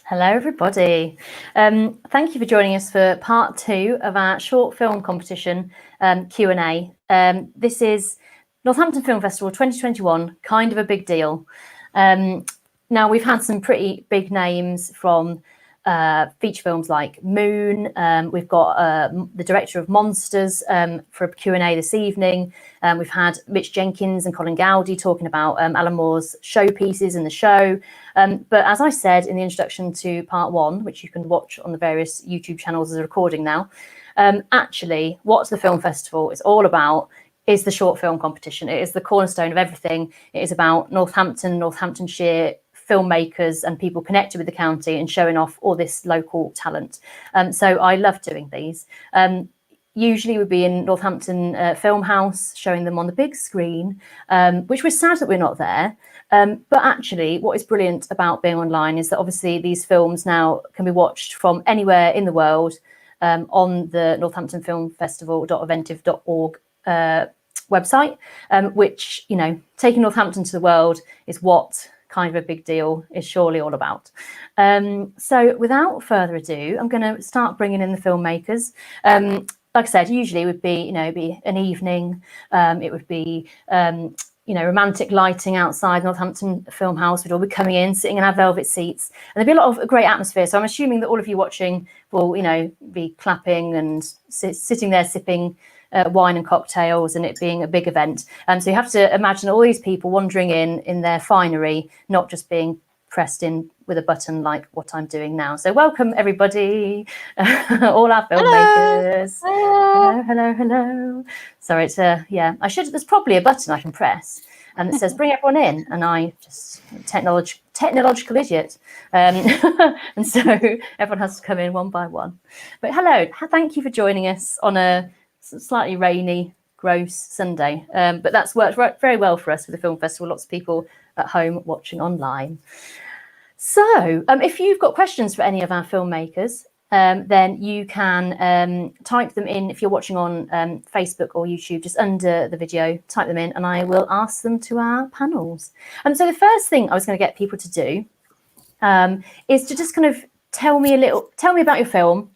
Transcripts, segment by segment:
Hello, everybody. Thank you for joining us for part 2 of our short film competition Q&A. This is Northampton Film Festival 2021, kind of a big deal. Now, we've had some pretty big names from feature films like Moon. We've got the director of Monsters for a Q&A this evening. We've had Mitch Jenkins and Colin Gowdy talking about Alan Moore's showpieces in the show. But as I said in the introduction to part 1, which you can watch on the various YouTube channels as a recording now, actually what the film festival is all about is the short film competition. It is the cornerstone of everything. It is about Northampton, Northamptonshire, filmmakers and people connected with the county and showing off all this local talent. So I love doing these. Usually we'd be in Northampton Film House showing them on the big screen, which we're sad that we're not there. But actually what is brilliant about being online is that obviously these films now can be watched from anywhere in the world on the Northampton Film Festival.eventive.org website, which, you know, taking Northampton to the world is what kind of a big deal is surely all about. So without further ado, I'm going to start bringing in the filmmakers. Like I said, usually it would be, you know, be an evening. It would be, you know, romantic lighting outside Northampton Film House. We'd all be coming in, sitting in our velvet seats, and there'd be a lot of great atmosphere. So I'm assuming that all of you watching will, you know, be clapping and sitting there sipping wine and cocktails, and it being a big event. So you have to imagine all these people wandering in their finery, not just being pressed in with a button like what I'm doing now. So welcome everybody, all our filmmakers. Hello, hello, hello. Sorry, it's yeah, there's probably a button I can press and it says bring everyone in, and I just technological idiot. And so everyone has to come in one by one. But hello, thank you for joining us on a slightly rainy, gross Sunday, but that's worked very well for us with the film festival. Lots of people at home watching online. So if you've got questions for any of our filmmakers, then you can type them in. If you're watching on Facebook or YouTube, just under the video, type them in and I will ask them to our panels. So the first thing I was going to get people to do is to just kind of tell me about your film,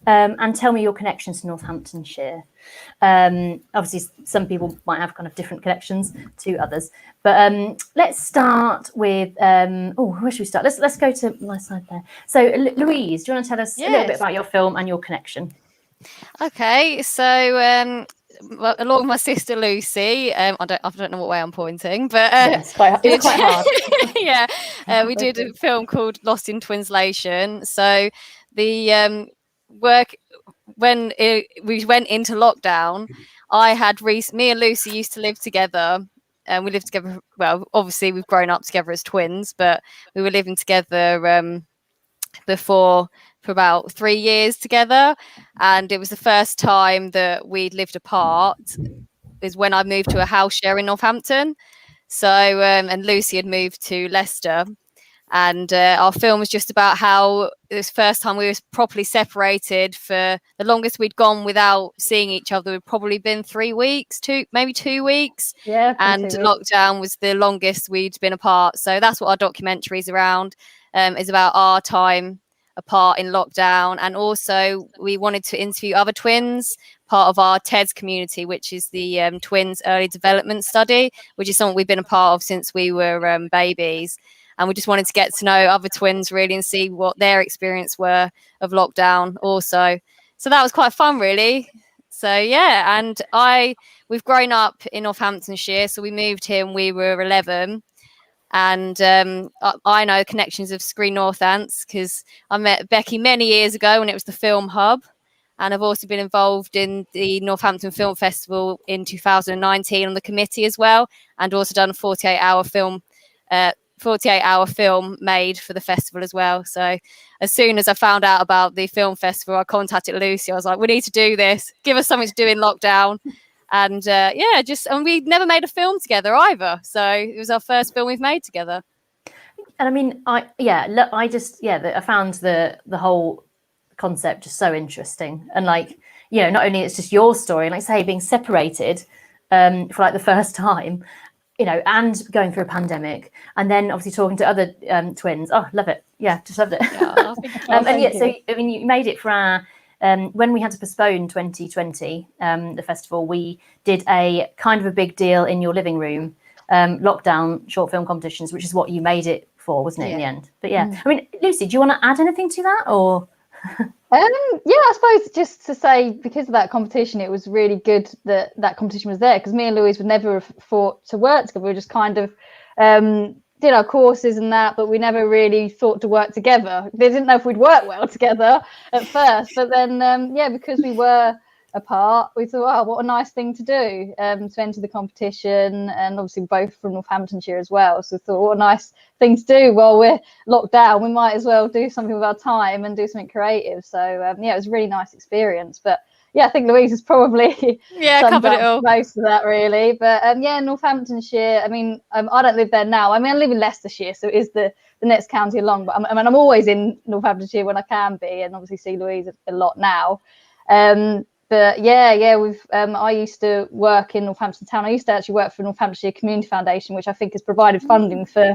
and tell me your connections to Northamptonshire. Obviously, some people might have kind of different connections to others, but let's start with where should we start? Let's go to my side there. So, Louise, do you want to tell us a little bit about your film and your connection? Okay, so along with my sister Lucy, I don't know what way I'm pointing, but it's quite hard. Yeah, we did a film called Lost in Translation. So the work when we went into lockdown, me and Lucy used to live together, and we lived together. Well, obviously we've grown up together as twins, but we were living together before for about 3 years together, and it was the first time that we'd lived apart is when I moved to a house share in Northampton. So and Lucy had moved to Leicester, and our film was just about how it was the first time we were properly separated. For the longest we'd gone without seeing each other had probably been 3 weeks, maybe 2 weeks. Yeah, and lockdown was the longest we'd been apart. So that's what our documentary is around, is about our time apart in lockdown. And also we wanted to interview other twins, part of our TEDS community, which is the Twins Early Development Study, which is something we've been a part of since we were babies. And we just wanted to get to know other twins really and see what their experience were of lockdown also. So that was quite fun, really. So yeah, and we've grown up in Northamptonshire, so we moved here when we were 11. And I know connections of Screen Northants because I met Becky many years ago when it was the Film Hub. And I've also been involved in the Northampton Film Festival in 2019 on the committee as well, and also done a 48-hour film made for the festival as well. So as soon as I found out about the film festival, I contacted Lucy. I was like, we need to do this. Give us something to do in lockdown. And and we never made a film together either. So it was our first film we've made together. And I mean, I found the whole concept just so interesting. And like, you know, not only it's just your story, like say being separated for like the first time, you know, and going through a pandemic, and then obviously talking to other twins. Oh, love it. Yeah, just loved it. Yeah, so I mean, you made it for our when we had to postpone 2020, the festival, we did a kind of a big deal in your living room, lockdown short film competitions, which is what you made it for, wasn't it, in the end? But yeah, I mean, Lucy, do you want to add anything to that, or? I suppose just to say, because of that competition, it was really good that that competition was there, because me and Louise would never have thought to work together. We were just kind of did our courses and that, but we never really thought to work together. They didn't know if we'd work well together at first, but then because we were apart, we thought, wow, what a nice thing to do, to enter the competition, and obviously both from Northamptonshire as well, so we thought, what a nice thing to do while we're locked down. We might as well do something with our time and do something creative. So it was a really nice experience. But yeah, I think Louise has probably covered it all, most of that really. But Northamptonshire, I mean, I don't live there now. I mean, I live in Leicestershire, so it is the next county along, but I'm always in Northamptonshire when I can be, and obviously see Louise a lot now. But we've I used to work in Northampton Town. I used to actually work for Northamptonshire Community Foundation, which I think has provided funding for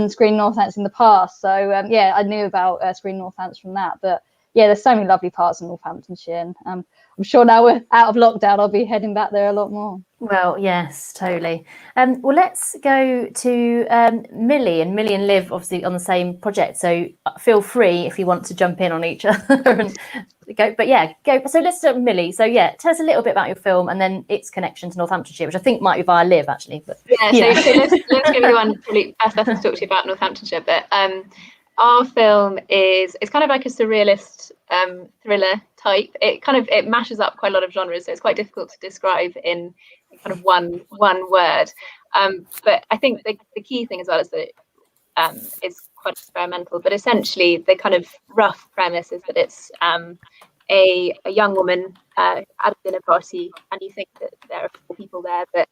Screen Northants in the past. So I knew about Screen Northants from that. But yeah, there's so many lovely parts of Northamptonshire, and I'm sure now we're out of lockdown, I'll be heading back there a lot more. Well, yes, totally. Well, let's go to Millie and Liv, obviously on the same project. So feel free if you want to jump in on each other and go. But yeah, go. So let's start with Millie. So yeah, tell us a little bit about your film and then its connection to Northamptonshire, which I think might be via Liv actually. But so let's give you one probably best person to talk to you about Northamptonshire. But our film it's kind of like a surrealist thriller type. It mashes up quite a lot of genres, so it's quite difficult to describe in kind of one word. But I think the key thing as well is that it's quite experimental. But essentially, the kind of rough premise is that it's a young woman at a dinner party, and you think that there are 4 people there, but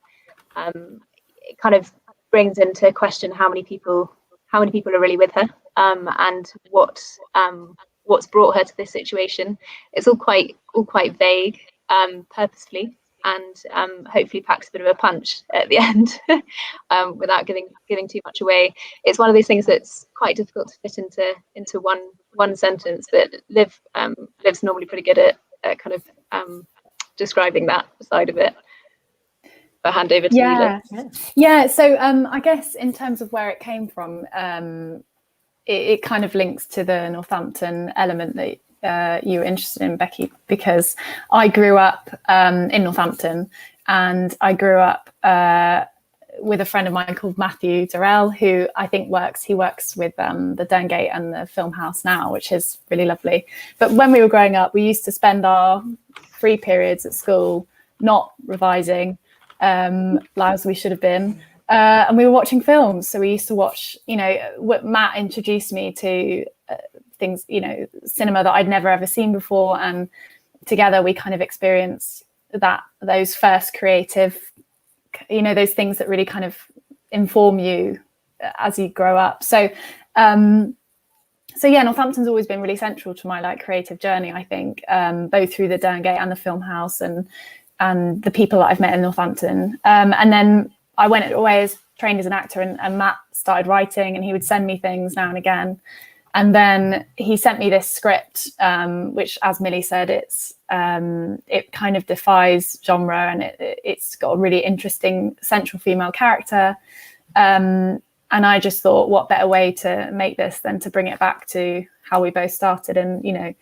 it kind of brings into question how many people are really with her, and what's brought her to this situation. It's all quite vague, purposefully, and hopefully packs a bit of a punch at the end, without giving too much away. It's one of these things that's quite difficult to fit into one sentence, but Liv's normally pretty good at kind of describing that side of it. I'll hand over to you, Liv. Yeah. So I guess in terms of where it came from, it kind of links to the Northampton element that you were interested in, Becky, because I grew up in Northampton, and I grew up with a friend of mine called Matthew Durrell, who I think works with the Derngate and the Film House now, which is really lovely. But when we were growing up, we used to spend our free periods at school not revising, as we should have been, and we were watching films. So we used to watch, Matt introduced me to things, you know, cinema that I'd never ever seen before, and together we kind of experienced those first creative, you know, those things that really kind of inform you as you grow up. So yeah, Northampton's always been really central to my like creative journey, I think, both through the Derngate and the Film House, and the people that I've met in Northampton. And then I went away trained as an actor, and Matt started writing, and he would send me things now and again. And then he sent me this script, which, as Millie said, it kind of defies genre, and it's got a really interesting central female character. And I just thought, what better way to make this than to bring it back to how we both started, and, you know,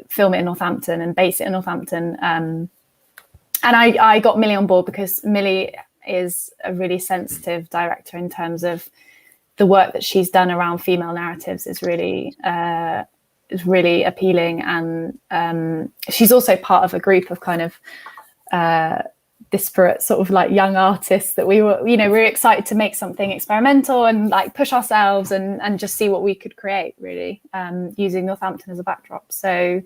film it in Northampton and base it in Northampton. And I got Millie on board because Millie is a really sensitive director in terms of the work that she's done around female narratives is really appealing. And she's also part of a group of kind of disparate sort of like young artists that we were excited to make something experimental and like push ourselves and just see what we could create, really, using Northampton as a backdrop. So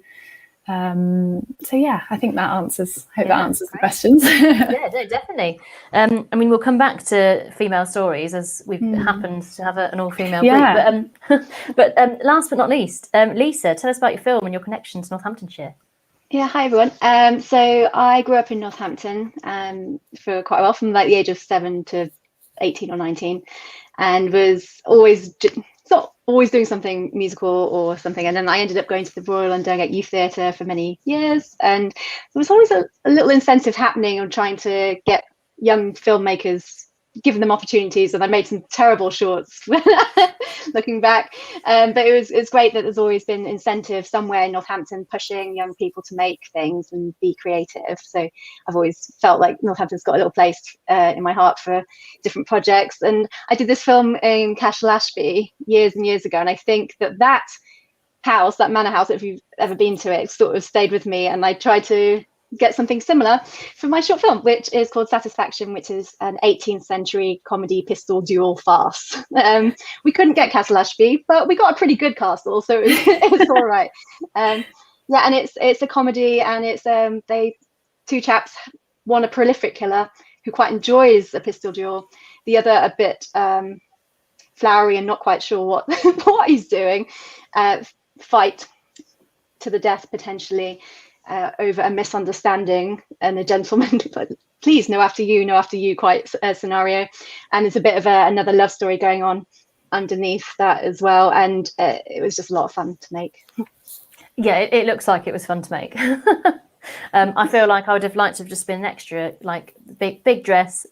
yeah, I think that answers that answers the questions. Yeah, no, definitely. I mean, we'll come back to female stories, as we've happened to have an all-female group. But last but not least, Lisa, tell us about your film and your connection to Northamptonshire. Yeah, hi everyone. So I grew up in Northampton for quite a while, from like the age of 7 to 18 or 19, and was always not always doing something musical or something. And then I ended up going to the Royal and Derngate Youth Theatre for many years, and there was always a little incentive happening on trying to get young filmmakers, given them opportunities. And I made some terrible shorts looking back, but it's great that there's always been incentive somewhere in Northampton pushing young people to make things and be creative. So I've always felt like Northampton's got a little place in my heart for different projects. And I did this film in Cashel Ashby years and years ago, and I think that house, that manor house, if you've ever been to it, sort of stayed with me, and I tried to get something similar for my short film, which is called Satisfaction, which is an 18th century comedy pistol duel farce. We couldn't get Castle Ashby, but we got a pretty good castle, so it's all right. Yeah, and it's a comedy, and it's two chaps, one a prolific killer who quite enjoys a pistol duel, the other a bit flowery and not quite sure what he's doing, fight to the death potentially over a misunderstanding and a gentleman please, no after you quite scenario. And there's a bit of another love story going on underneath that as well, and it was just a lot of fun to make. Yeah, it looks like it was fun to make. I feel like I would have liked to have just been an extra, like big dress,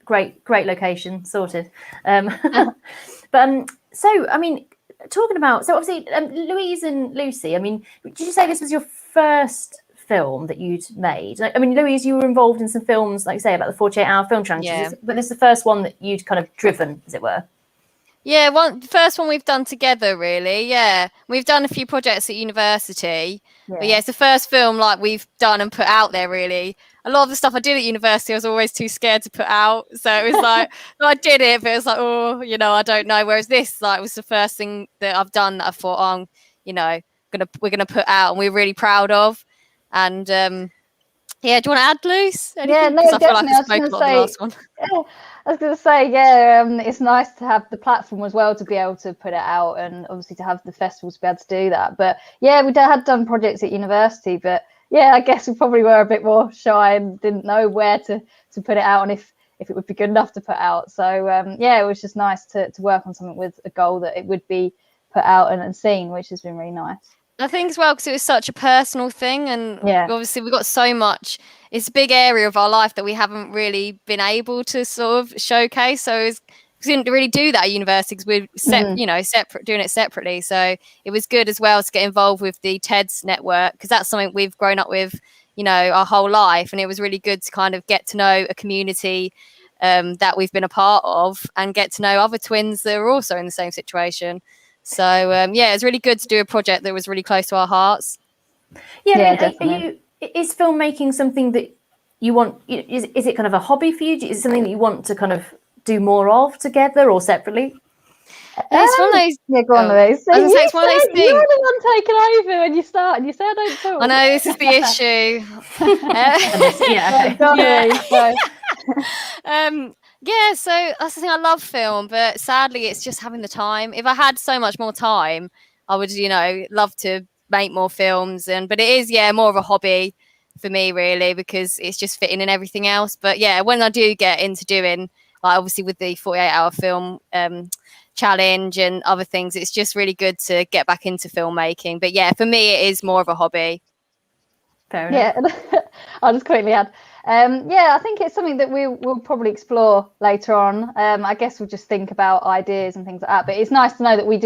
great location, sorted. But so I mean, talking about, so obviously Louise and Lucy, I mean, did you say this was your first film that you'd made? I mean, Louise, you were involved in some films, like you say, about the 48-hour film challenges, but this is the first one that you'd kind of driven, as it were. Yeah, the first one we've done together, really. Yeah, we've done a few projects at university, but yeah, it's the first film like we've done and put out there, really. A lot of the stuff I did at university, I was always too scared to put out, so it was like I did it, but it was like, oh, you know, I don't know. Whereas this, like, was the first thing that I've done that I thought, you know, we're gonna put out, and we're really proud of. And yeah, do you want to add, Luce? Yeah, no, I feel like definitely. I spoke a lot on the last one. I was going to say, yeah, it's nice to have the platform as well to be able to put it out, and obviously to have the festival to be able to do that. But yeah, we had done projects at university, but yeah, I guess we probably were a bit more shy and didn't know where to put it out, and if it would be good enough to put out. So yeah, it was just nice to work on something with a goal that it would be put out and seen, which has been really nice. I think as well, because it was such a personal thing, and obviously we've got so much, it's a big area of our life that we haven't really been able to sort of showcase. So we didn't really do that at university because we're doing it separately. So it was good as well to get involved with the TEDS network, because that's something we've grown up with, you know, our whole life. And it was really good to kind of get to know a community that we've been a part of, and get to know other twins that are also in the same situation. So yeah, it's really good to do a project that was really close to our hearts. Yeah, definitely. Is filmmaking something that you want? Is it kind of a hobby for you? Is it something that you want to kind of do more of together or separately? It's one of those. Yeah, go on, Oh, Louise. So I was gonna say, it's one of those you're things. the one taking over when you start, and you say I don't talk. I know this is the issue. Yeah, Go on, Yeah. Louise, go. Yeah, so that's the thing. I love film, but sadly, it's just having the time. If I had so much more time, I would, love to make more films. But it is, more of a hobby for me, really, because it's just fitting in everything else. But yeah, when I do get into doing, like, obviously with the 48-hour film challenge and other things, it's just really good to get back into filmmaking. But yeah, for me, it is more of a hobby. Fair enough. Yeah, I'll just quickly add. Yeah, I think it's something that we'll probably explore later on. I guess we'll just think about ideas and things like that. But it's nice to know that we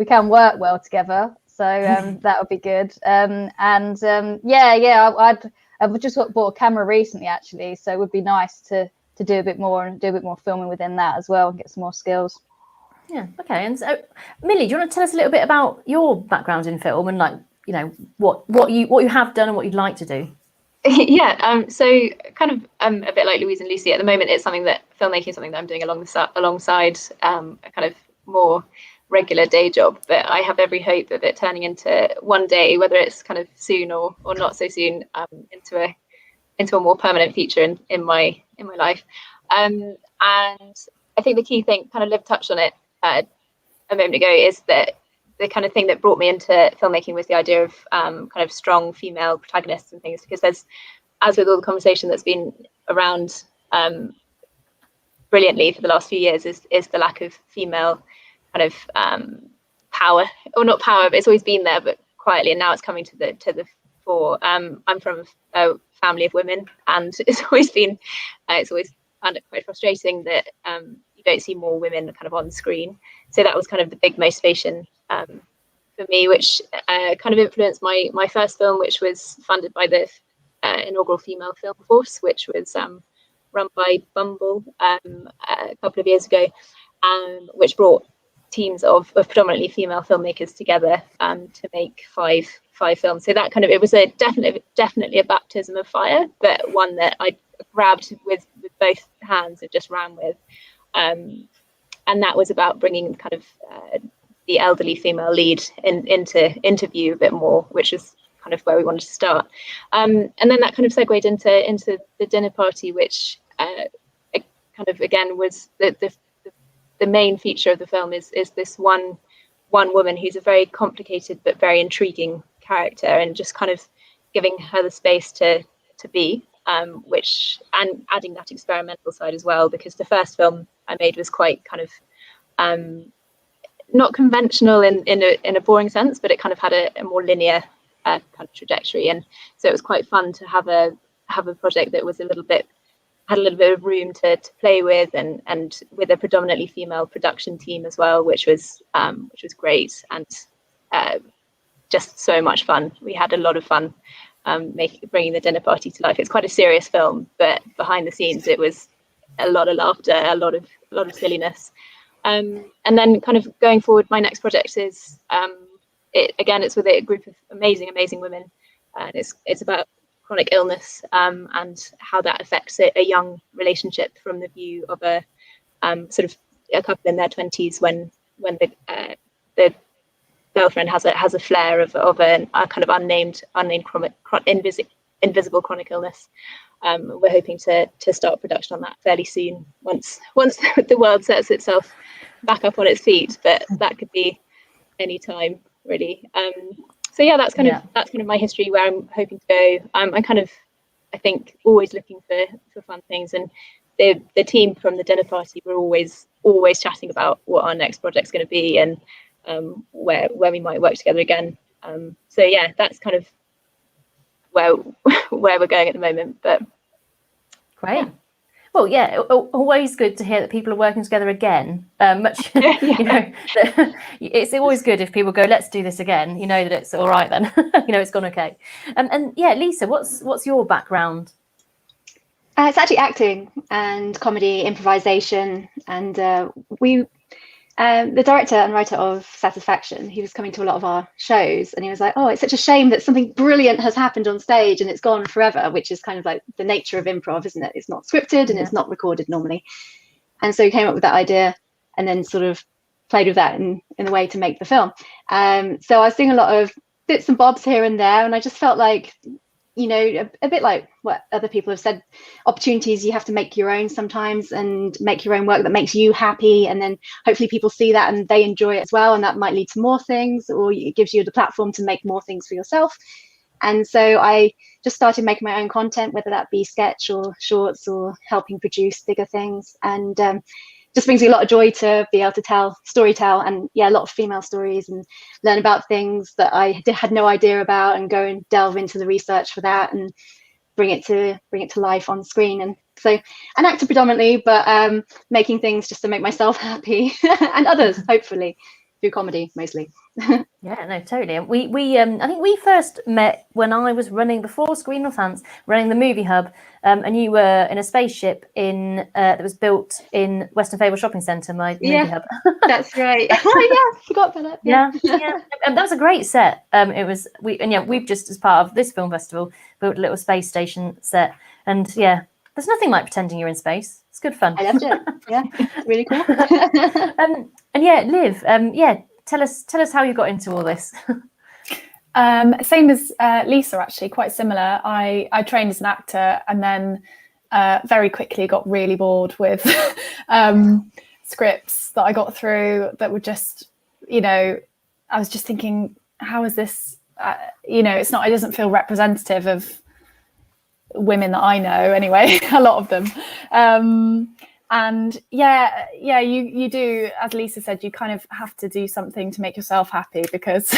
can work well together. So that would be good. I've just bought a camera recently, actually. So it would be nice to do a bit more filming within that as well and get some more skills. Yeah. Okay. And so, Millie, do you want to tell us a little bit about your background in film and, like, what you have done and what you'd like to do? Yeah, so kind of a bit like Louise and Lucy at the moment, it's something that filmmaking is something that I'm doing alongside a kind of more regular day job, but I have every hope of it turning into one day, whether it's kind of soon or not so soon, into a more permanent feature in my life. And I think the key thing, kind of Liv touched on it a moment ago, is that the kind of thing that brought me into filmmaking was the idea of kind of strong female protagonists and things, because there's, as with all the conversation that's been around brilliantly for the last few years, is the lack of female kind of power, or not power, but it's always been there, but quietly, and now it's coming to the fore. I'm from a family of women, and it's always found it quite frustrating that you don't see more women kind of on screen. So that was kind of the big motivation for me, which kind of influenced my first film, which was funded by the inaugural Female Film Force, which was run by Bumble a couple of years ago, which brought teams of predominantly female filmmakers together to make five films. So that kind of, it was definitely a baptism of fire, but one that I grabbed with both hands and just ran with. And that was about bringing kind of the elderly female lead into view a bit more, which is kind of where we wanted to start. And then that kind of segued into the dinner party, which kind of again was the main feature of the film is this one woman who's a very complicated but very intriguing character, and just kind of giving her the space to be, which, and adding that experimental side as well, because the first film I made was quite kind of not conventional in a boring sense, but it kind of had a more linear kind of trajectory, and so it was quite fun to have a project that was had a little bit of room to play with, and with a predominantly female production team as well, which was great, and just so much fun. We had a lot of fun bringing the dinner party to life. It's quite a serious film, but behind the scenes it was a lot of laughter, a lot of silliness. And then kind of going forward, my next project is it's with a group of amazing women, and it's about chronic illness and how that affects a young relationship from the view of a sort of a couple in their 20s when the girlfriend has a flare of a kind of unnamed invisible chronic illness. We're hoping to start production on that fairly soon, once the world sets itself back up on its feet, but that could be any time, really. So yeah, that's kind of my history, where I'm hoping to go. I'm kind of, I think, always looking for fun things, and the team from the dinner party were always chatting about what our next project's going to be, and where we might work together again. So yeah, that's kind of where we're going at the moment. But Great. Yeah. Well, yeah, always good to hear that people are working together again. It's always good if people go, let's do this again. You know that it's all right then. It's gone okay. And yeah, Lisa, what's your background? It's actually acting and comedy, improvisation, and the director and writer of Satisfaction, he was coming to a lot of our shows, and he was like, oh, it's such a shame that something brilliant has happened on stage and it's gone forever, which is kind of like the nature of improv, isn't it? It's not scripted and it's not recorded normally. And so he came up with that idea, and then sort of played with that in a way to make the film. So I was doing a lot of bits and bobs here and there, and I just felt like, you know, a bit like what other people have said, opportunities, you have to make your own sometimes and make your own work that makes you happy, and then hopefully people see that and they enjoy it as well, and that might lead to more things, or it gives you the platform to make more things for yourself. And so I just started making my own content, whether that be sketch or shorts or helping produce bigger things, and just brings me a lot of joy to be able to storytell, and a lot of female stories, and learn about things that I had no idea about, and go and delve into the research for that and bring it to life on screen. And so an actor predominantly, but making things just to make myself happy and others, hopefully, through comedy mostly. Yeah, no, totally. And we I think we first met when I was running, before Screen Northants, running the Movie Hub, and you were in a spaceship that was built in Western Fable Shopping Centre, my Movie Hub. That's right. Oh yeah, forgot about that. Yeah. And that was a great set. We've just, as part of this film festival, built a little space station set, and there's nothing like pretending you're in space. It's good fun. I loved it. Yeah, it's really cool. Liv, tell us how you got into all this. Same as Lisa, actually, quite similar. I trained as an actor, and then very quickly got really bored with scripts that I got through that were just, I was just thinking, how is this? It doesn't feel representative of women that I know anyway, a lot of them. And you do, as Lisa said, you kind of have to do something to make yourself happy, because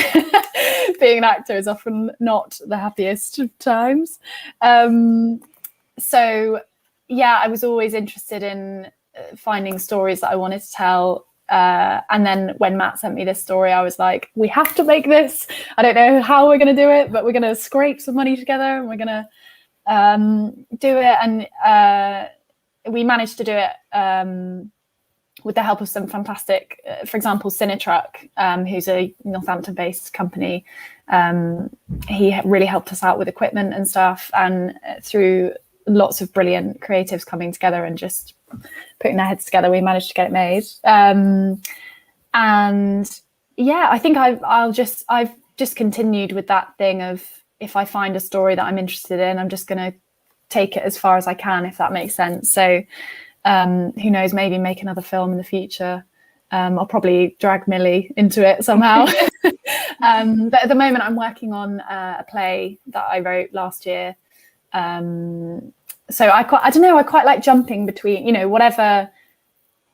being an actor is often not the happiest of times. I was always interested in finding stories that I wanted to tell. And then when Matt sent me this story, I was like, we have to make this. I don't know how we're going to do it, but we're going to scrape some money together, and we're going to do it. And we managed to do it with the help of some fantastic, for example, Cinetruck, who's a Northampton-based company. He really helped us out with equipment and stuff, and through lots of brilliant creatives coming together and just putting their heads together, we managed to get it made. I think I've just continued with that thing of, if I find a story that I'm interested in, I'm just going to take it as far as I can, if that makes sense. So who knows, maybe make another film in the future. I'll probably drag Millie into it somehow. But at the moment I'm working on a play that I wrote last year. So I don't know, I quite like jumping between, whatever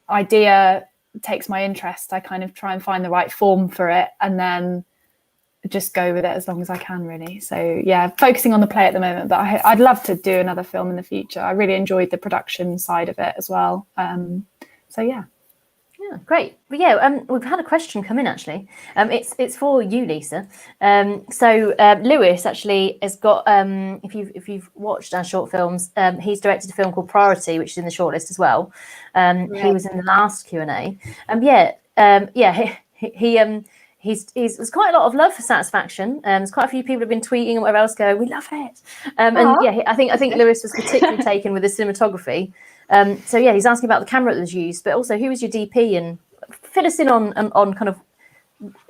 idea takes my interest, I kind of try and find the right form for it, and then just go with it as long as I can, really. So focusing on the play at the moment, but I'd love to do another film in the future. I really enjoyed the production side of it as well. Great. But we've had a question come in, actually. It's for you, Lisa. Lewis actually has got, if you've watched our short films, he's directed a film called Priority, which is in the shortlist as well. He was in the last Q&A. There's quite a lot of love for Satisfaction. There's quite a few people have been tweeting and whatever else going, we love it. I think Lewis was particularly taken with the cinematography. He's asking about the camera that was used, but also who was your DP, and fill us in on kind of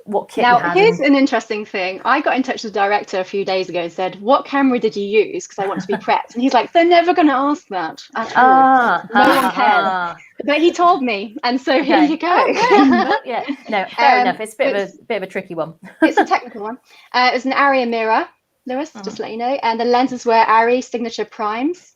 what kit you had. Now, here's an interesting thing. I got in touch with the director a few days ago and said, what camera did you use? Because I want to be prepped. And he's like, they're never going to ask that at all. No one cares. But he told me, and so here you go. Fair enough. It's a bit of a tricky one. It's a technical one. It's an Arri mirror, Lewis, just to let you know. And the lenses were Arri signature primes.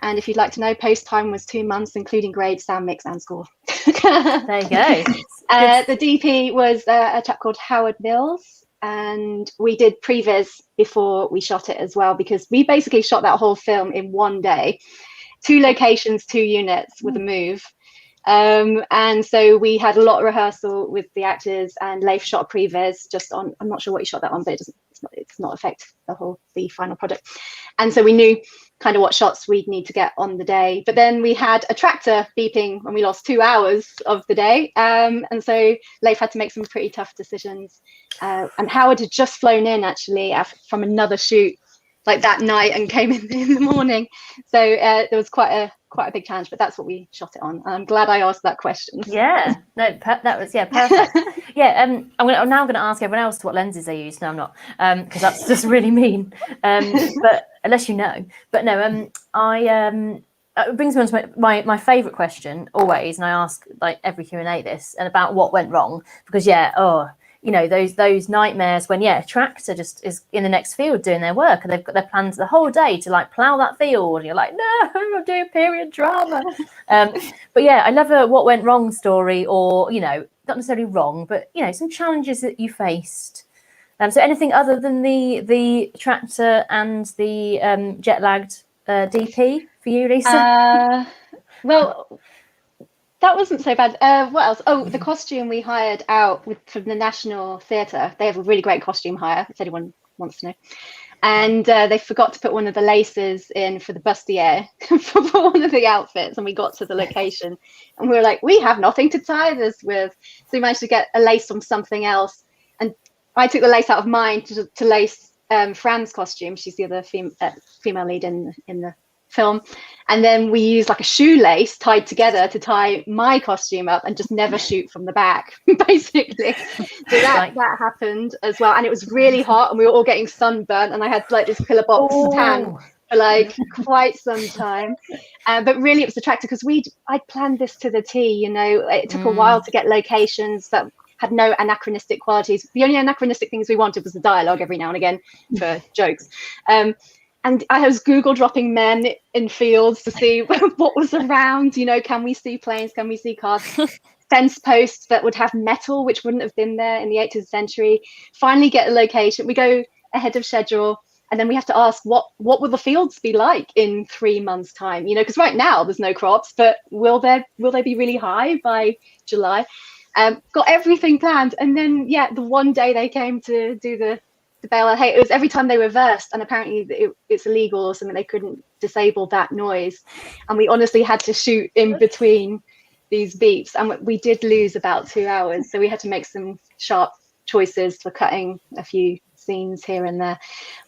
And if you'd like to know, post time was 2 months, including grade, sound mix, and score. There you go. The DP was a chap called Howard Mills, and we did previs before we shot it as well, because we basically shot that whole film in one day, 2 locations, 2 units with a move. And so we had a lot of rehearsal with the actors, and Leif shot previs just on, I'm not sure what he shot that on, but it's not affect the final product. And so we knew kind of what shots we'd need to get on the day. But then we had a tractor beeping and we lost 2 hours of the day. And so Leif had to make some pretty tough decisions. And Howard had just flown in actually from another shoot like that night and came in the morning. So there was quite a big challenge, but that's what we shot it on. I'm glad I asked that question. Yeah, no, that was perfect. Yeah, I'm now going to ask everyone else what lenses they use. No, I'm not, because that's just really mean. But unless you know, but no, it brings me on to my favourite question always, and I ask like every Q&A this, and about what went wrong, because those nightmares when a tractor just is in the next field doing their work, and they've got their plans the whole day to like plough that field, and you're like, no, I'm doing period drama. But yeah, I love a what went wrong story, or not necessarily wrong, but some challenges that you faced. So anything other than the tractor and the jet lagged DP for you, Lisa? Well, that wasn't so bad. What else? Oh, the costume we hired out from the National Theatre. They have a really great costume hire, if anyone wants to know. And they forgot to put one of the laces in for the bustier for one of the outfits. And we got to the location and we were like, we have nothing to tie this with. So we managed to get a lace from something else. And I took the lace out of mine to lace Fran's costume. She's the other female lead in the film. And then we used like a shoelace tied together to tie my costume up and just never shoot from the back, basically. So that happened as well. And it was really hot and we were all getting sunburnt, and I had like this pillar box tan for like quite some time. But really it was the tractor, because I'd planned this to the T. It took a while to get locations that had no anachronistic qualities. The only anachronistic things we wanted was the dialogue every now and again for jokes. And I was Google dropping men in fields to see what was around. Can we see planes? Can we see cars? Fence posts that would have metal, which wouldn't have been there in the 18th century. Finally get a location. We go ahead of schedule, and then we have to ask, what will the fields be like in 3 months' time? Because right now there's no crops, but will they be really high by July? Got everything planned, and then the one day they came to do the bail. Hey, it was every time they reversed, and apparently it's illegal or something. They couldn't disable that noise, and we honestly had to shoot in between these beeps, and we did lose about 2 hours. So we had to make some sharp choices for cutting a few scenes here and there.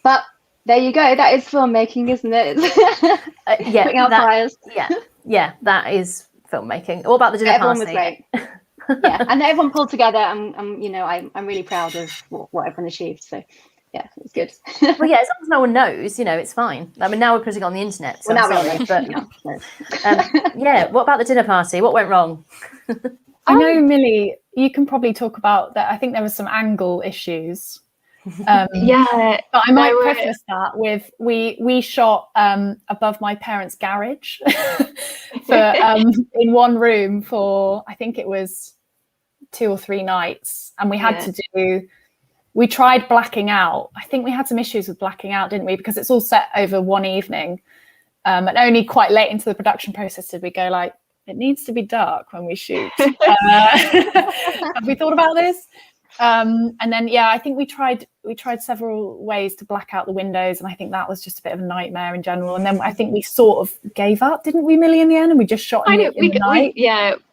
But there you go. That is filmmaking, isn't it? Putting out fires. Yeah, that is filmmaking. What about the dinner Everyone party? was great. And everyone pulled together, and I'm really proud of what everyone achieved. So it was good. Well, as long as no one knows, it's fine. I mean, now we're putting it on the internet. So well, I'm sorry, but what about the dinner party? What went wrong? I know, Millie, you can probably talk about that. I think there were some angle issues. But I might preface that with we shot above my parents' garage for in one room for, I think it was 2 or 3 nights, and we had we tried blacking out. I think we had some issues with blacking out, didn't we? Because it's all set over one evening, and only quite late into the production process did we go like, it needs to be dark when we shoot. Have we thought about this? And then I think we tried several ways to black out the windows, and I think that was just a bit of a nightmare in general. And then I think we sort of gave up, didn't we, Millie, in the end? And we just shot in the night.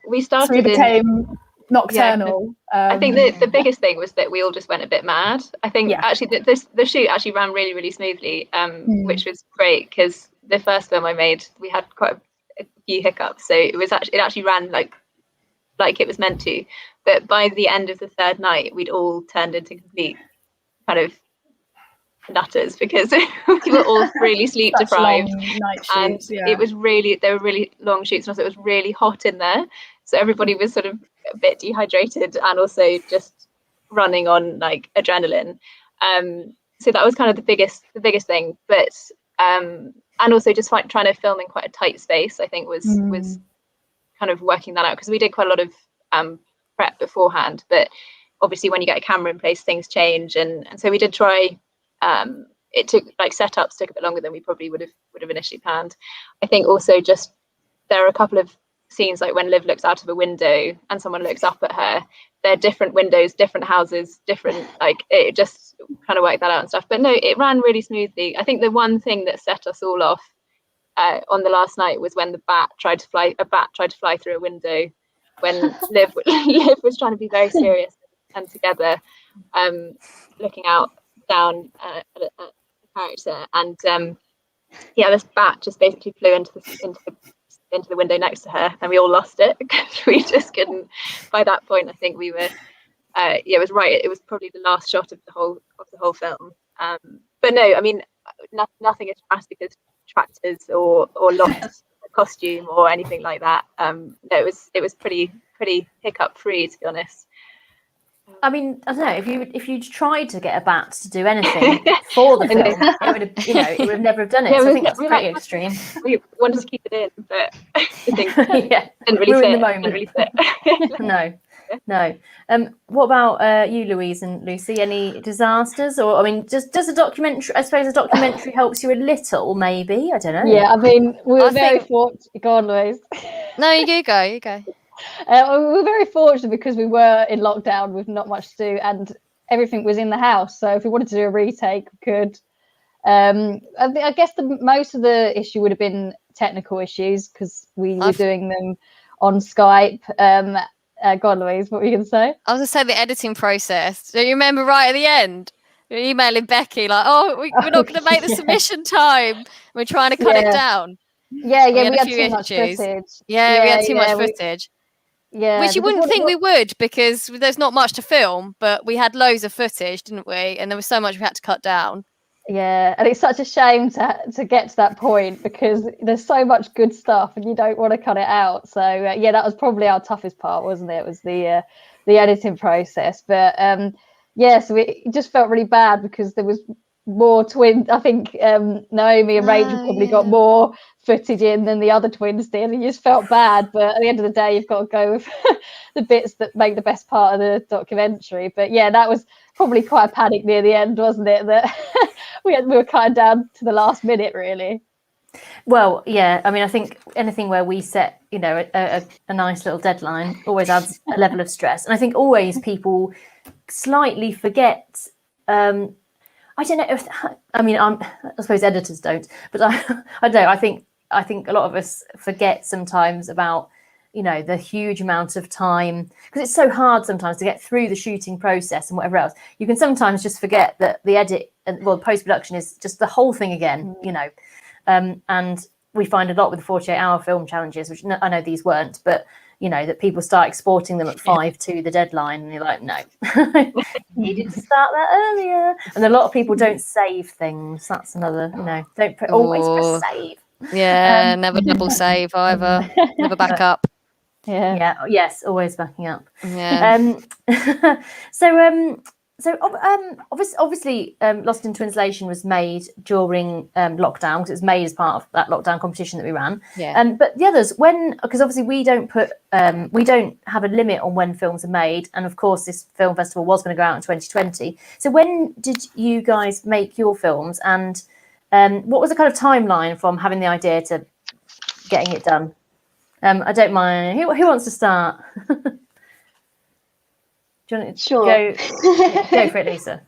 We started. So we became nocturnal. I think the biggest thing was that we all just went a bit mad. I think actually the shoot actually ran really, really smoothly, which was great, because the first film I made, we had quite a few hiccups, so it actually ran like it was meant to. But by the end of the third night, we'd all turned into complete kind of nutters, because we were all really sleep deprived, and it was they were really long shoots, and also it was really hot in there, so everybody was sort of a bit dehydrated and also just running on like adrenaline. So that was kind of the biggest thing. But and also just trying to film in quite a tight space, I think was kind of working that out, because we did quite a lot of prep beforehand, but obviously when you get a camera in place, things change, and so we did try. It took setups took a bit longer than we probably would have initially planned. I think also just there are a couple of scenes like when Liv looks out of a window and someone looks up at her. They're different windows, different houses, different, it just kind of worked that out and stuff. But no, it ran really smoothly. I think the one thing that set us all off on the last night was when a bat tried to fly through a window, when Liv was trying to be very serious and together, looking out down at the character, and this bat just basically flew into the window next to her, and we all lost it because we just couldn't. By that point, I think we were. It was right. It was probably the last shot of the whole film. But no, I mean, nothing as drastic as tractors or lost costume or anything like that. No, it was pretty hiccup free, to be honest. I mean, I don't know, if you'd tried to get a bat to do anything for the film, it would have never have done it. So I think that's pretty extreme. We wanted to keep it in, but I think didn't really ruin fit. the moment. Didn't really fit. No. What about you, Louise and Lucy? Any disasters, or I mean, does a documentary? I suppose a documentary helps you a little, maybe. I don't know. Yeah, I mean, we were very fortunate. Go on, Louise. No, you go. We were very fortunate because we were in lockdown with not much to do, and everything was in the house. So if we wanted to do a retake, we could. I guess most of the issue would have been technical issues because we were doing them on Skype. Go on, Louise, what were you going to say? I was going to say the editing process. Do you remember right at the end? You're emailing Becky like, we're not going to make the submission time. We're trying to cut it down. Yeah, we had too much footage. Yeah, we had too much footage. Yeah, which you wouldn't think we would, because there's not much to film, but we had loads of footage, didn't we? And there was so much we had to cut down. Yeah, and it's such a shame to get to that point because there's so much good stuff and you don't want to cut it out. So that was probably our toughest part, wasn't it? It was the editing process. But so it just felt really bad because there was more twins. I think Naomi and Rachel probably got more footage in than the other twins did, and you just felt bad. But at the end of the day, you've got to go with the bits that make the best part of the documentary. But yeah, that was probably quite a panic near the end, wasn't it? That we were cutting down to the last minute, really. Well, yeah. I mean, I think anything where we set, a nice little deadline always adds a level of stress, and I think always people slightly forget. I don't know if, I suppose editors don't, but I don't know. I think a lot of us forget sometimes about, the huge amount of time, because it's so hard sometimes to get through the shooting process and whatever else. You can sometimes just forget that the edit and post-production is just the whole thing again, and we find a lot with the 48-hour film challenges, which I know these weren't, but that people start exporting them at 5 to the deadline, and you're like, no, needed to start that earlier. And a lot of people don't save things. That's another, don't always press save. Yeah, never double save either. Never back up. Yes, always backing up. Yeah. So obviously, Lost in Translation was made during lockdown, because it was made as part of that lockdown competition that we ran. Yeah. But the others, because obviously we don't have a limit on when films are made, and of course this film festival was going to go out in 2020. So when did you guys make your films, and what was the kind of timeline from having the idea to getting it done? I don't mind. Who wants to start? Do you want to go for it, Lisa?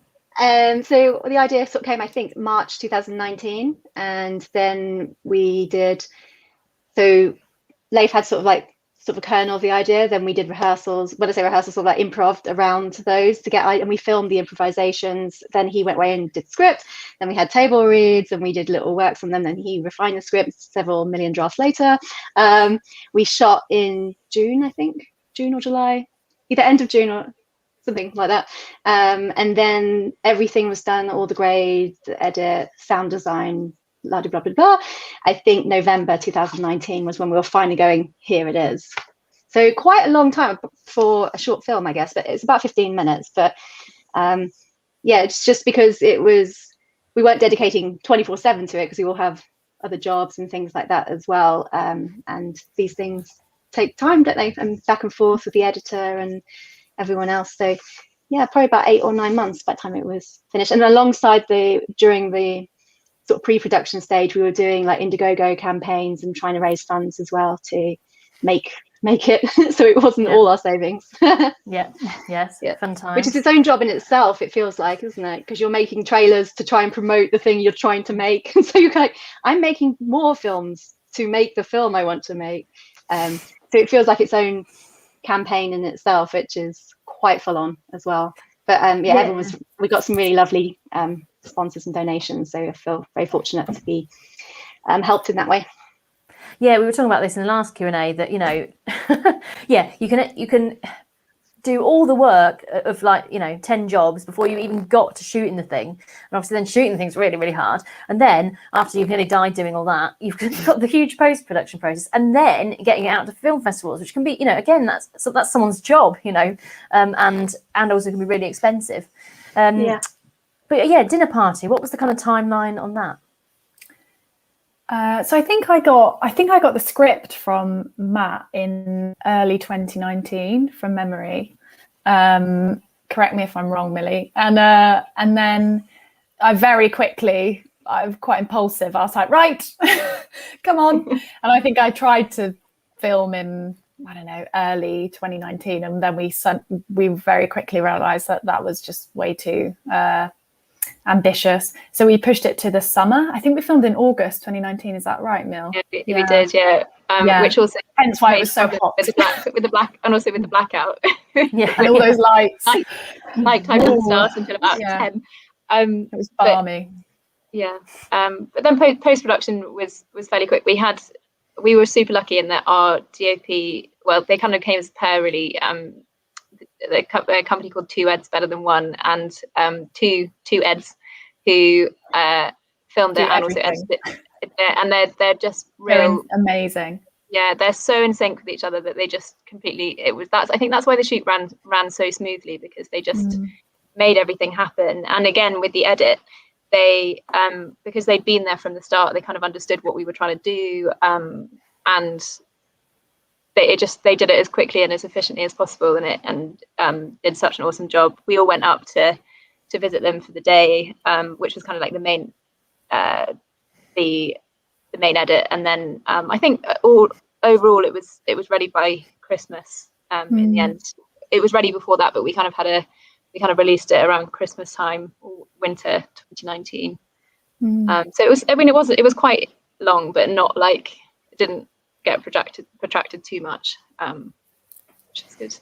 So the idea sort of came, I think, March 2019, and then we did. So Leif had sort of a kernel of the idea. Then we did rehearsals. When I say rehearsals, sort of like improv around those to get, and we filmed the improvisations. Then he went away and did script. Then we had table reads, and we did little works on them. Then he refined the script several million drafts later. We shot in June, I think, June or July, either end of June or something like that. And then everything was done, all the grades, the edit, sound design, blah, blah, blah, blah. I think November 2019 was when we were finally going, here it is. So quite a long time for a short film, I guess, but it's about 15 minutes. But it's just because we weren't dedicating 24/7 to it, because we all have other jobs and things like that as well. And these things take time, don't they? And back and forth with the editor and everyone else. So yeah, probably about 8 or 9 months by the time it was finished. And alongside during the sort of pre-production stage, we were doing like Indiegogo campaigns and trying to raise funds as well to make it so it wasn't all our savings. Yes, fun time. Which is its own job in itself, it feels like, isn't it? Because you're making trailers to try and promote the thing you're trying to make. And so you're like, I'm making more films to make the film I want to make. So it feels like its own campaign in itself, which is quite full on as well. But we got some really lovely sponsors and donations, so I feel very fortunate to be helped in that way. Yeah, we were talking about this in the last Q&A that, you can do all the work of 10 jobs before you even got to shooting the thing. And obviously then shooting the thing's really, really hard. And then after you've nearly died doing all that, you've got the huge post-production process and then getting it out to film festivals, which can be, again, that's someone's job, and also can be really expensive. But yeah, dinner party, what was the kind of timeline on that? So I think I got the script from Matt in early 2019 from memory. Correct me if I'm wrong, Millie. And then I very quickly, I'm quite impulsive. I was like, right, come on. And I think I tried to film in, I don't know, early 2019, and then we very quickly realised that was just way too ambitious, so we pushed it to the summer. I think we filmed in August 2019. Is that right, Mil? Yeah, we did, which also hence why it was so hot with the black and also with the blackout. And all those lights, night time didn't start until about 10. It was balmy. But then post-production was fairly quick. We were super lucky in that our DOP, well, they kind of came as a pair really. A company called Two Eds Better Than One, and two Eds who filmed it and also edited it, and they're just real amazing. Yeah, they're so in sync with each other that they just completely. I think that's why the shoot ran so smoothly, because they just made everything happen. And again with the edit, they because they'd been there from the start, they kind of understood what we were trying to do, and they did it as quickly and as efficiently as possible, and did such an awesome job. We all went up to visit them for the day, which was kind of like the main edit, and then I think overall it was ready by Christmas. In the end, it was ready before that, but we kind of released it around Christmas time, or winter 2019. So it was quite long, but not like it didn't get protracted too much, which is good.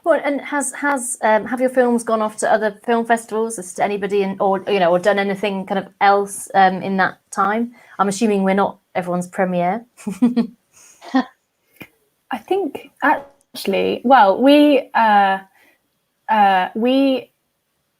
Well, and have your films gone off to other film festivals? Has anybody or done anything kind of else in that time? I'm assuming we're not everyone's premiere. I think actually, well, we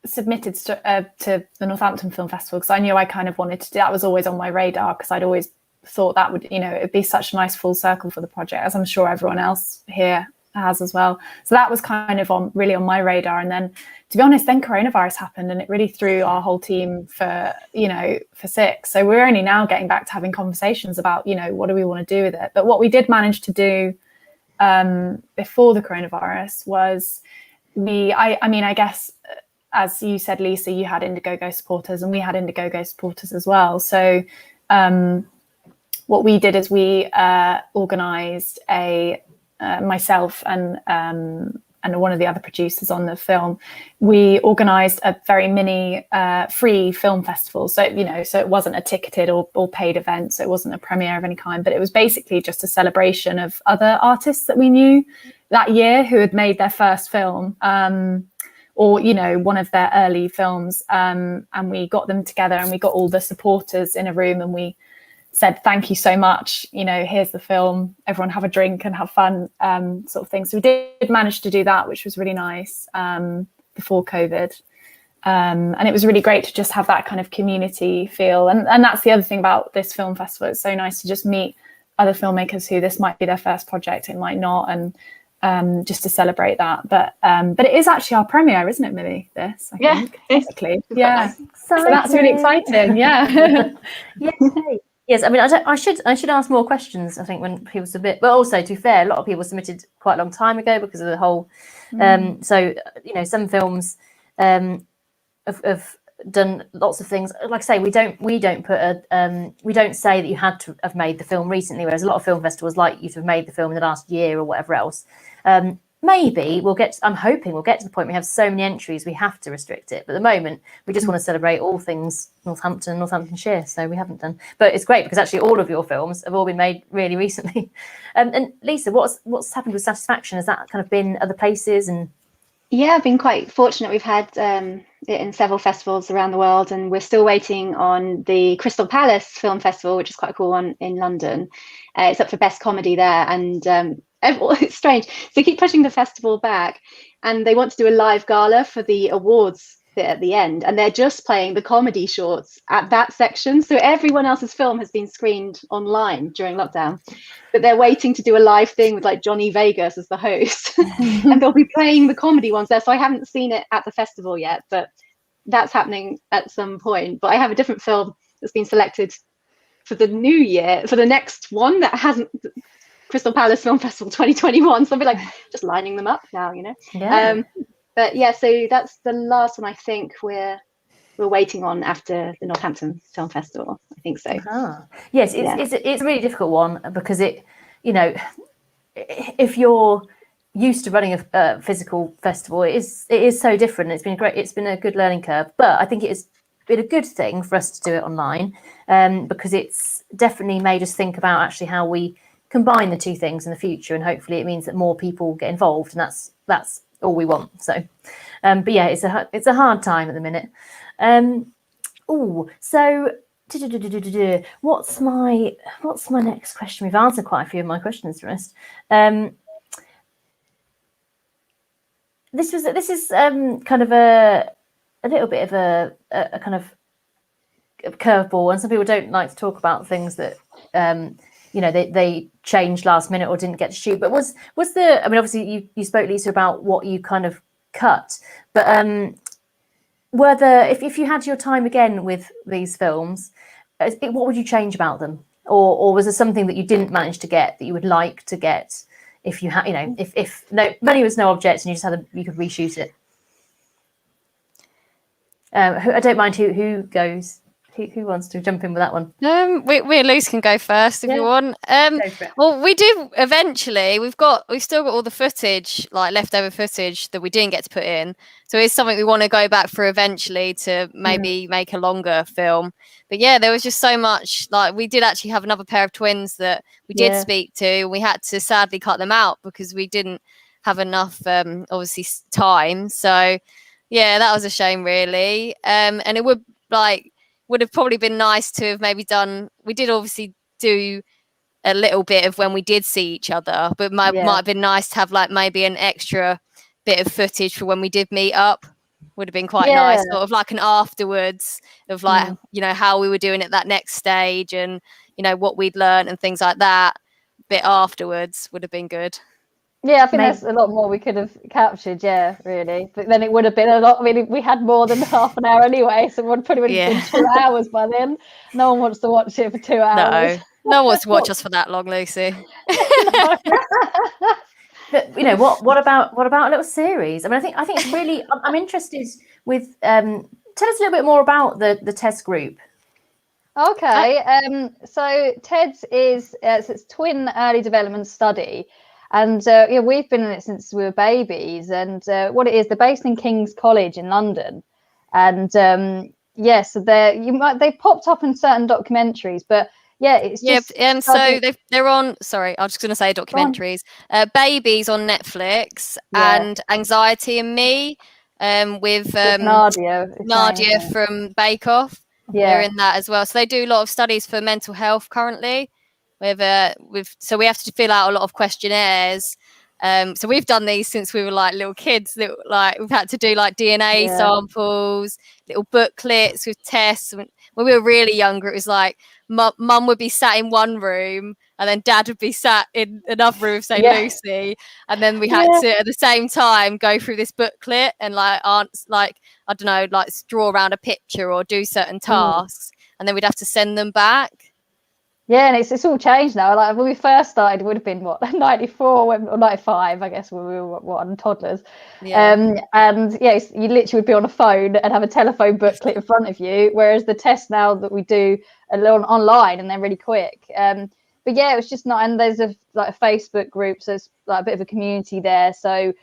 submitted to the Northampton Film Festival because I knew I kind of wanted to do that. Was always on my radar because I'd always thought that would, it'd be such a nice full circle for the project, as I'm sure everyone else here has as well. So that was kind of really on my radar. And then, to be honest, then coronavirus happened and it really threw our whole team for six. So we're only now getting back to having conversations about, what do we want to do with it? But what we did manage to do before the coronavirus was I guess, as you said, Lisa, you had Indiegogo supporters and we had Indiegogo supporters as well. So what we did is we organised myself and one of the other producers on the film, we organised a very mini free film festival. So, so it wasn't a ticketed or paid event. So it wasn't a premiere of any kind, but it was basically just a celebration of other artists that we knew that year who had made their first film, or, one of their early films. And we got them together and we got all the supporters in a room and we said, thank you so much, here's the film, everyone have a drink and have fun, sort of thing. So we did manage to do that, which was really nice, before COVID. And it was really great to just have that kind of community feel. And that's the other thing about this film festival. It's so nice to just meet other filmmakers who this might be their first project, it might not, and just to celebrate that. But it is actually our premiere, isn't it, Millie, this? I think, basically. Yeah. So that's really exciting. Yeah. Yay. Yes, I mean, I should ask more questions, I think, when people submit. But also, to be fair, a lot of people submitted quite a long time ago because of the whole. So, some films have done lots of things. Like I say, we don't say that you had to have made the film recently, whereas a lot of film festivals like you to have made the film in the last year or whatever else. Maybe I'm hoping we'll get to the point we have so many entries we have to restrict it. But at the moment, we just want to celebrate all things Northampton and Northamptonshire, so we haven't done. But it's great because actually all of your films have all been made really recently. And Lisa, what's happened with Satisfaction? Has that kind of been other places? And Yeah, I've been quite fortunate. We've had it in several festivals around the world, and we're still waiting on the Crystal Palace Film Festival, which is quite a cool one in London. It's up for Best Comedy there, and it's strange. So they keep pushing the festival back, and they want to do a live gala for the awards bit at the end, and they're just playing the comedy shorts at that section. So everyone else's film has been screened online during lockdown, but they're waiting to do a live thing with like Johnny Vegas as the host, and they'll be playing the comedy ones there. So I haven't seen it at the festival yet, but that's happening at some point. But I have a different film that's been selected for the new year, for the next one that hasn't, Crystal Palace Film Festival 2021. So I'll be like just lining them up now, you know. Yeah. But yeah, so that's the last one I think we're waiting on after the Northampton Film Festival. I think so. Yes, it's a really difficult one because it, you know, if you're used to running a physical festival, it is so different. It's been great. It's been a good learning curve, but I think it has been a good thing for us to do it online because it's definitely made us think about actually how we combine the two things in the future, and hopefully it means that more people get involved, and that's all we want. So but yeah, it's a hard time at the minute. So what's my next question? We've answered quite a few of my questions, to be honest. This is kind of a little bit of a kind of curveball, and some people don't like to talk about things that you know, they changed last minute or didn't get to shoot. But was the, I mean, obviously you spoke, Lisa, about what you kind of cut, but were there, if you had your time again with these films, what would you change about them? Or was there something that you didn't manage to get that you would like to get if you had, you know, if no money was no object and you just you could reshoot it? I don't mind who goes. Who wants to jump in with that one? We and Lucy can go first if you want. Well, we do eventually. We've still got all the footage, like leftover footage that we didn't get to put in. So it's something we want to go back for eventually to maybe make a longer film. But yeah, there was just so much. Like we did actually have another pair of twins that we did speak to, and we had to sadly cut them out because we didn't have enough, obviously, time. So yeah, that was a shame, really. And it would have probably been nice to have maybe done. We did obviously do a little bit of when we did see each other, but might have been nice to have like maybe an extra bit of footage for when we did meet up. Would have been quite nice, sort of like an afterwards of like you know, how we were doing at that next stage and you know what we'd learned and things like that. Bit afterwards would have been good. Yeah, I think there's a lot more we could have captured, really. But then it would have been a lot. I mean, we had more than half an hour anyway, so it would pretty much been 2 hours by then. No one wants to watch it for 2 hours. No one wants to watch us for that long, Lucy. But you know, what about a little series? I mean, I think it's really. I'm interested with. Tell us a little bit more about the TEDS group. Okay, so TEDS is it's twin early development study. And we've been in it since we were babies. And what it is, they're based in King's College in London. And so they popped up in certain documentaries, but it's just so they're on. Sorry, I was just going to say documentaries. Babies on Netflix and Anxiety and Me with Nadia from Bake Off. They're in that as well. So they do a lot of studies for mental health currently. So we have to fill out a lot of questionnaires. So we've done these since we were like little kids. Like we've had to do like DNA samples, little booklets with tests. When we were really younger, it was like mum would be sat in one room and then dad would be sat in another room, say Lucy, and then we had to at the same time go through this booklet and like I don't know, like draw around a picture or do certain tasks, and then we'd have to send them back. Yeah, and it's all changed now. Like when we first started, it would have been 94 or 95, I guess, when we were toddlers. And you literally would be on a phone and have a telephone booklet in front of you. Whereas the tests now that we do are online and they're really quick. But it was just not. And there's a Facebook group, so it's like a bit of a community there. So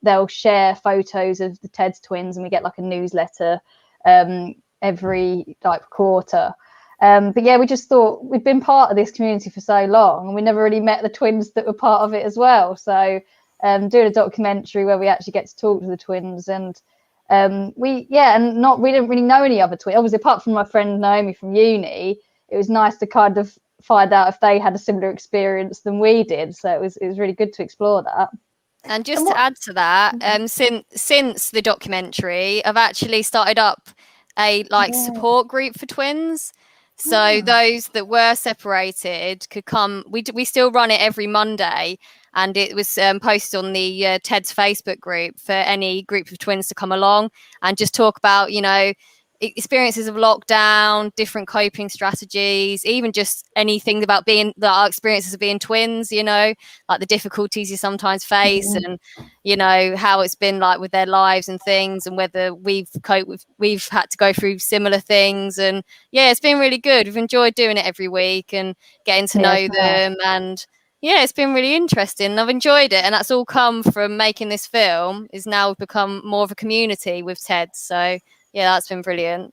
they'll share photos of the TEDS twins, and we get like a newsletter every quarter. But we just thought we'd been part of this community for so long and we never really met the twins that were part of it as well. So doing a documentary where we actually get to talk to the twins, and we didn't really know any other twins. Obviously, apart from my friend Naomi from uni, it was nice to kind of find out if they had a similar experience than we did. So it was really good to explore that. And just to add to that, since the documentary, I've actually started up a support group for twins. So those that were separated could come. We still run it every Monday, and it was posted on the TED's Facebook group for any group of twins to come along and just talk about, experiences of lockdown, different coping strategies, even just anything about our experiences of being twins, like the difficulties you sometimes face, and how it's been like with their lives and things, and whether we've had to go through similar things. And it's been really good. We've enjoyed doing it every week and getting to know them, and it's been really interesting. I've enjoyed it, and that's all come from making this film. Is now become more of a community with TED. So that's been brilliant.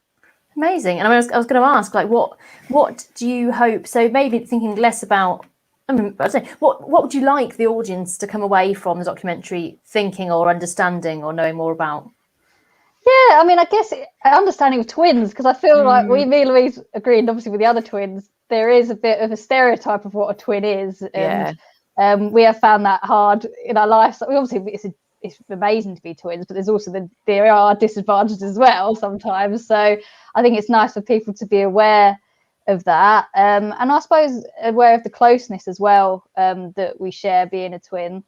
Amazing. And I was going to ask, like, what do you hope? So maybe thinking less about, I'd say, what would you like the audience to come away from the documentary thinking or understanding or knowing more about? Yeah, I mean, I guess understanding of twins, because I feel like me and Louise agreed, obviously, with the other twins, there is a bit of a stereotype of what a twin is. And we have found that hard in our lives. Obviously, it's amazing to be twins, but there's also there are disadvantages as well sometimes. So I think it's nice for people to be aware of that, and I suppose aware of the closeness as well that we share being a twin.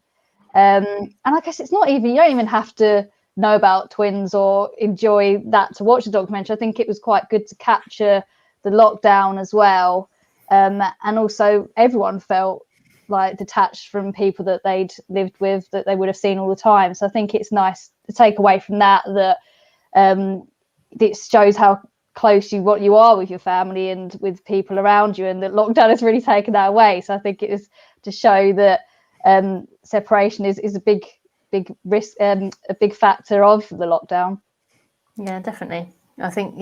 And I guess it's not even, you don't even have to know about twins or enjoy that to watch the documentary. I think it was quite good to capture the lockdown as well, and also everyone felt like detached from people that they'd lived with, that they would have seen all the time. So I think it's nice to take away from that it shows how close you are with your family and with people around you, and that lockdown has really taken that away. So I think it is to show that separation is a big risk, a big factor of the lockdown. Yeah, definitely. I think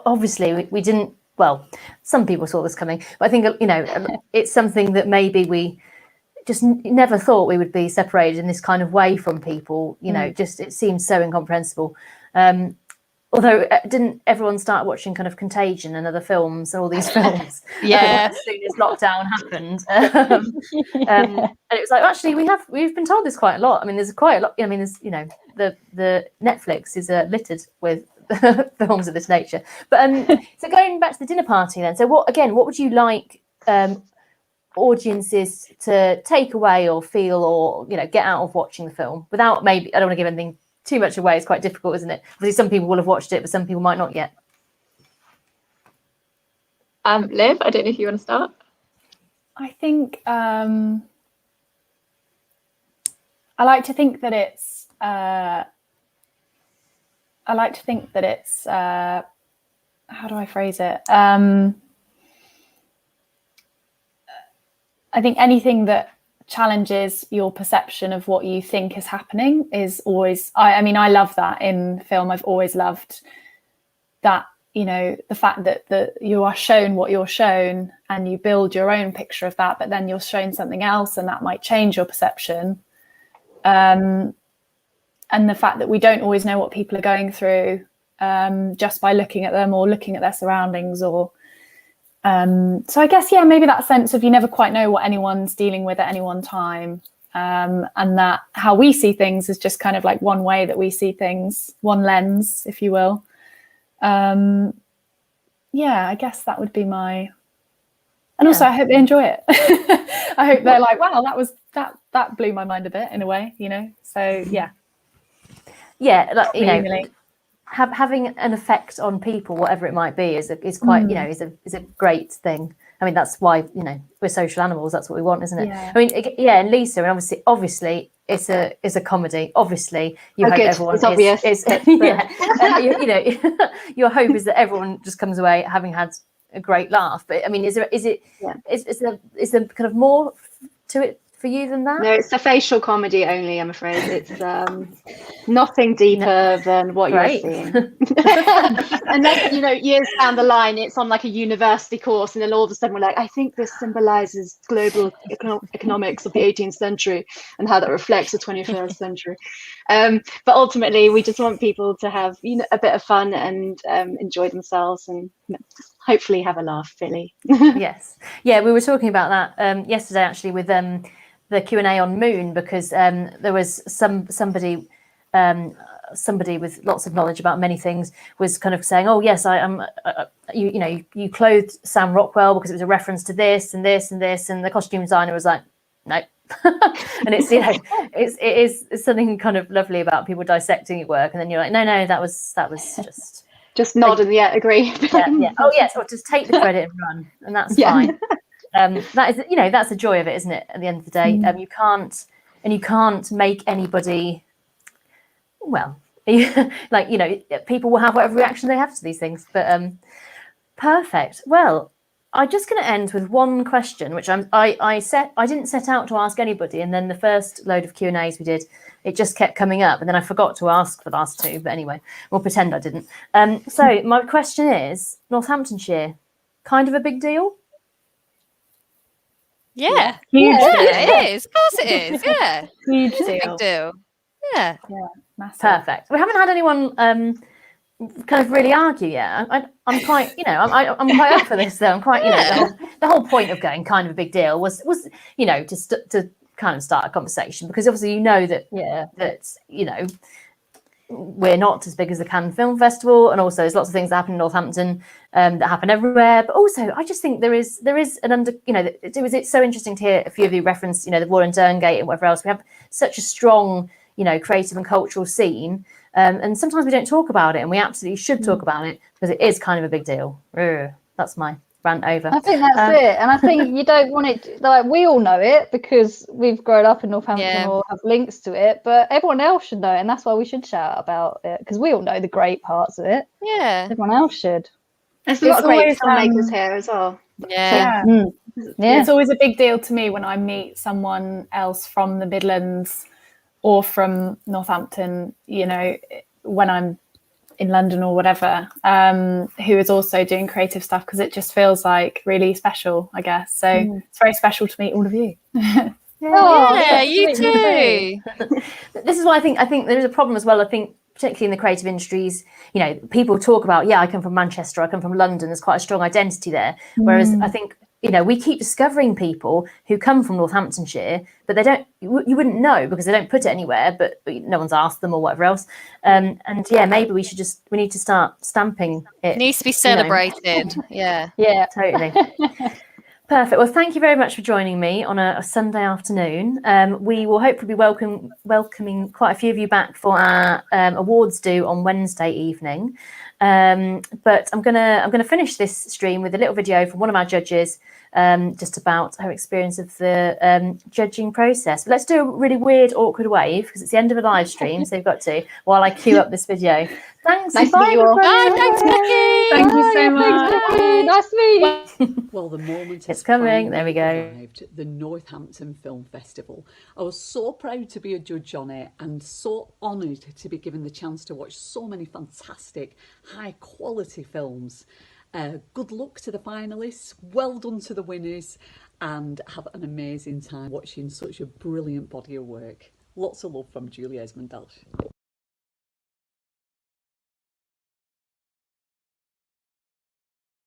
obviously we didn't. Well, some people saw this coming, but I think, it's something that maybe we just never thought we would be separated in this kind of way from people, just it seems so incomprehensible. Although didn't everyone start watching kind of Contagion and other films and all these films as soon as lockdown happened? And it was like, actually, we've been told this quite a lot. I mean, there's quite a lot. I mean, there's the Netflix is littered with films of this nature. But so going back to the dinner party then, so what would you like audiences to take away or feel or get out of watching the film, without, maybe, I don't want to give anything too much away, it's quite difficult, isn't it? Obviously some people will have watched it, but some people might not yet. Liv, I don't know if you want to start. I think I like to think that it's how do I phrase it? I think anything that challenges your perception of what you think is happening is always, I mean, I love that in film. I've always loved that, the fact that you are shown what you're shown and you build your own picture of that, but then you're shown something else and that might change your perception. And the fact that we don't always know what people are going through just by looking at them or looking at their surroundings, or so I guess, maybe that sense of you never quite know what anyone's dealing with at any one time, and that how we see things is just kind of like one way that we see things, one lens, if you will. I guess that would be my, and also I hope they enjoy it. I hope they're like, wow, that blew my mind a bit in a way, so having an effect on people, whatever it might be, is quite is a great thing. I mean, that's why we're social animals. That's what we want, isn't it? I mean, and Lisa, and obviously it's a comedy. Obviously, you hope everyone is your hope is that everyone just comes away having had a great laugh. But I mean, is there kind of more to it for you than that? No, it's a facial comedy only, I'm afraid. It's nothing deeper than what Great. you're seeing. And then, you know, years down the line, it's on like a university course, and then all of a sudden we're like, I think this symbolizes global economics of the 18th century and how that reflects the 21st century. But ultimately, we just want people to have, you know, a bit of fun and enjoy themselves and hopefully have a laugh, really. Yes. Yeah, we were talking about that yesterday actually with the Q&A on Moon, because there was somebody with lots of knowledge about many things was kind of saying, oh yes, I am you clothed Sam Rockwell because it was a reference to this and this and this, and the costume designer was like, no. And it's, you know, it is something kind of lovely about people dissecting your work, and then you're like, no, that was just nod and agree. yeah. Oh yes, or just take the credit and run, and that's fine. That is, you know, that's the joy of it, isn't it? At the end of the day, you can't make anybody, well, like, you know, people will have whatever reaction they have to these things. But perfect. Well, I'm just going to end with one question, which I didn't set out to ask anybody, and then the first load of Q&As we did, it just kept coming up, and then I forgot to ask the last two. But anyway, we'll pretend I didn't. So my question is, Northamptonshire, kind of a big deal? Yeah. Huge deal. It is. Of course it is. Yeah. Huge It's a deal. big deal. Yeah. Massive. Perfect. We haven't had anyone kind of really argue yet. I'm quite, you know, I'm quite up for this though. I'm quite, you know, the whole point of going kind of a big deal was you know, to kind of start a conversation, because obviously you know that you know, we're not as big as the Cannes Film Festival, and also there's lots of things that happen in Northampton that happen everywhere. But also, I just think there is an you know, it's so interesting to hear a few of you reference, you know, the War in Derngate and whatever else. We have such a strong, you know, creative and cultural scene, and sometimes we don't talk about it, and we absolutely should talk about it, because it is kind of a big deal. That's my rant over. I think that's it, and I think you don't want it, like, we all know it because we've grown up in Northampton or have links to it, but everyone else should know it, and that's why we should shout about it, because we all know the great parts of it. Yeah. Everyone else should. There's a lot of great always, filmmakers here as well. Yeah. It's always a big deal to me when I meet someone else from the Midlands or from Northampton, you know, when I'm in London or whatever, who is also doing creative stuff, because it just feels like really special, I guess. So it's very special to meet all of you. Yeah, you too. This is why I think there is a problem as well. I think particularly in the creative industries, you know, people talk about, I come from Manchester, I come from London. There's quite a strong identity there. Whereas I think, you know, we keep discovering people who come from Northamptonshire, but they don't, you wouldn't know because they don't put it anywhere, but no one's asked them or whatever else. And maybe we need to start stamping it. It needs to be celebrated. Yeah. Yeah, totally. Perfect. Well, thank you very much for joining me on a Sunday afternoon. We will hopefully be welcoming quite a few of you back for our awards due on Wednesday evening. But I'm gonna finish this stream with a little video from one of our judges, just about her experience of the judging process. But let's do a really weird, awkward wave, because it's the end of a live stream, so you've got to, while I queue up this video. Thanks. Nice to meet you all. Bye. Thanks, Becky. Thank you so much. Thanks, Becky. Nice to meet you. Well, the moment It's coming. There we go. arrived, the Northampton Film Festival. I was so proud to be a judge on it, and so honoured to be given the chance to watch so many fantastic, high-quality films. Good luck to the finalists, well done to the winners, and have an amazing time watching such a brilliant body of work. Lots of love from Julie Esmond-Dalsh.